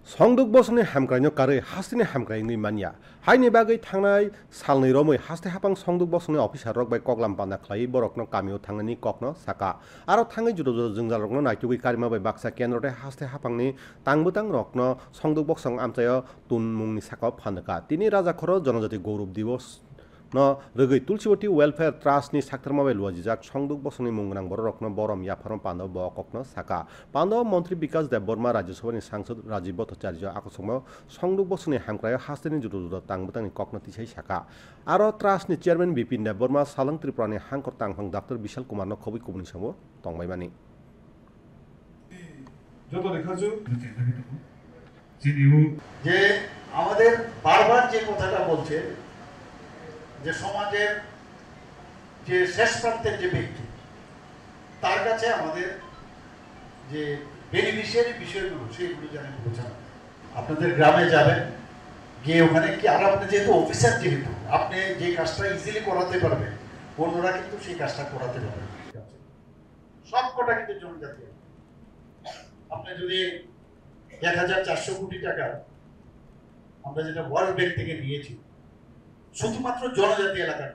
Songduk bosni hamkraino kare hastini hamkraini manya. Haini bagai tangnai salni romoi haste hapang songduk bosni officer rok bai koklam panda khlai borokno kamio tangnani kokno saka. Aro thangai judo judo jungjar rokno naitugui karima bai baksa kendrote haste hapangni tangbutang rokno songduk boksang amchayo tunmungni saka phandaka. Tini raja khoro janajati gৌরব দিবস no rogoi tulsiwati welfare trust ni saktarma bai luajijak songduk bosni mungnang borokno borom yafarom pando bokokno saka pando mantri bikas deborma rajya sabha ni sangsad rajiv bhattacharya akosongmo songduk bosni hamkrayo hasteni judo judo tangbutangni kokno tisai saka aro trust ni chairman bipin deborma salang tripura ni hangkor tangphang dr bishal kumar no khobui kubuni samo tongbaimani যত লেখাছো যে আমাদের বারবার যে কথাটা বলছে যে সমাজের যে শেষ প্রান্তের যে ব্যক্তি তার কাছে আমাদের যে বেনিফিশিয়ারি বিষয়গুলো সেইগুলো জানেন বোঝানো আপনাদের গ্রামে যাবেন গিয়ে ওখানে কি আর আপনি যেহেতু অফিসার যেহেতু আপনি যে কাজটা ইজিলি করাতে পারবেন অন্যরা কিন্তু সেই কাজটা করাতে পারবে সব কটা কিন্তু জনজাতি আপনি যদি 1400 কোটি টাকা আমরা যেটা ওয়ার্ল্ড ব্যাংক থেকে নিয়েছি শুধুমাত্র জনজাতি এলাকার